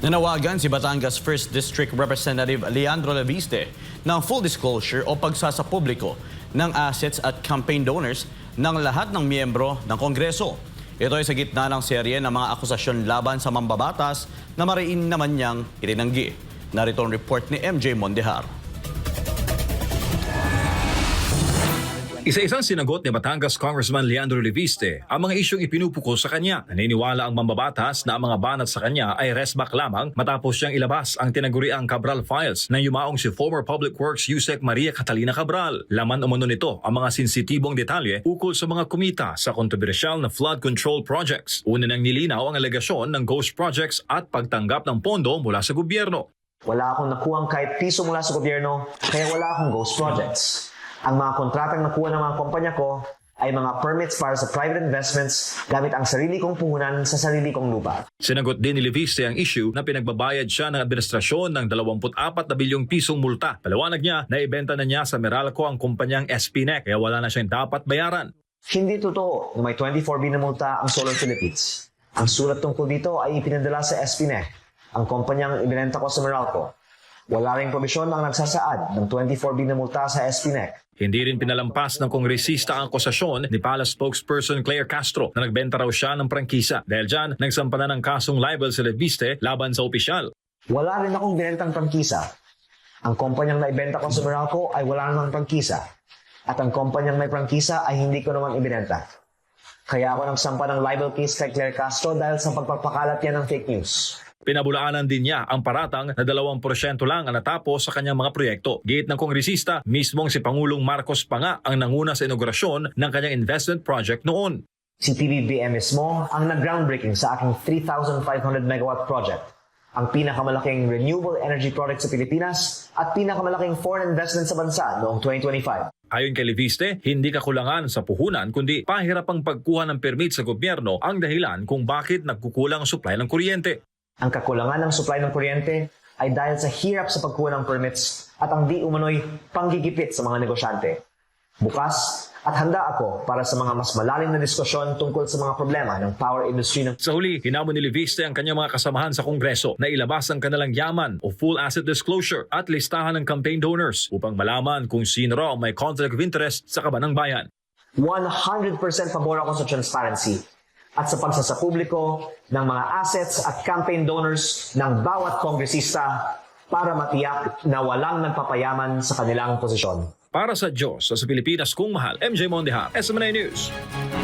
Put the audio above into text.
Nanawagan si Batangas 1st District Representative Leandro Leviste ng full disclosure o pagsasapubliko ng assets at campaign donors ng lahat ng miyembro ng Kongreso. Ito ay sa gitna ng serye ng mga akusasyon laban sa mambabatas na mariin naman niyang itinanggi. Narito ang report ni MJ Mondehar. Isa-isang sinagot ni Batangas Congressman Leandro Leviste ang mga isyong ipinupuko sa kanya. Naniniwala ang mambabatas na ang mga banat sa kanya ay resback lamang matapos siyang ilabas ang tinaguriang Cabral Files na yumaong si former Public Works Yusek Maria Catalina Cabral. Laman umano nito ang mga sensitibong detalye ukol sa mga kumita sa kontrobersyal na flood control projects. Una nang nilinaw ang alegasyon ng ghost projects at pagtanggap ng pondo mula sa gobyerno. Wala akong nakuhang kahit piso mula sa gobyerno, kaya wala akong ghost projects. Ang mga kontratang nakuha ng mga kumpanya ko ay mga permits para sa private investments gamit ang sarili kong puhunan sa sarili kong lupa. Sinagot din ni Leviste ang issue na pinagbabayad siya ng administrasyon ng 24 na bilyong pisong multa. Paliwanag niya na ibenta na niya sa Meralco ang kumpanyang SPNEC kaya wala na siyang dapat bayaran. Hindi totoo na may 24B na multa ang Solar Philippines. Ang sulat tungkol dito ay ipinadala sa SPNEC, ang kumpanyang ibinenta ko sa Meralco. Wala ring probisyon ang nagsasaad ng 24B na multa sa SPNEC. Hindi rin pinalampas ng kongresista ang akusasyon ni Palace spokesperson Claire Castro na nagbenta raw siya ng prangkisa. Dahil dyan, nagsampa na ng kasong libel si Leviste laban sa opisyal. Wala rin akong binentang prangkisa. Ang kumpanyang naibenta ko sa Meralco ay wala namang prangkisa. At ang kumpanyang may prangkisa ay hindi ko naman ibinenta. Kaya ako nagsampa ng libel case kay Claire Castro dahil sa pagpapakalat yan ng fake news. Pinabulaanan din niya ang paratang na 2% lang ang natapos sa kanyang mga proyekto. Giit ng kongresista, mismong si Pangulong Marcos pa nga ang nanguna sa inaugurasyon ng kanyang investment project noon. Si PBBM mismo ang nag-groundbreaking sa aking 3,500 megawatt project, ang pinakamalaking renewable energy project sa Pilipinas at pinakamalaking foreign investment sa bansa noong 2025. Ayon kay Leviste, hindi kakulangan sa puhunan kundi pahirap ang pagkuha ng permit sa gobyerno ang dahilan kung bakit nagkukulang ang supply ng kuryente. Ang kakulangan ng supply ng kuryente ay dahil sa hirap sa pagkuha ng permits at ang di umano'y panggigipit sa mga negosyante. Bukas at handa ako para sa mga mas malalim na diskusyon tungkol sa mga problema ng power industry. Sa huli, hinamon ni Leviste ang kanyang mga kasamahan sa Kongreso na ilabas ang kanilang yaman o full asset disclosure at listahan ng campaign donors upang malaman kung sino raw may conflict of interest sa kaban ng bayan. 100% pabor ako sa transparency at sa pagsasapubliko ng mga assets at campaign donors ng bawat kongresista para matiyak na walang nagpapayaman sa kanilang posisyon. Para sa Diyos sa Pilipinas kung mahal, MJ Mondehar, SMNA News.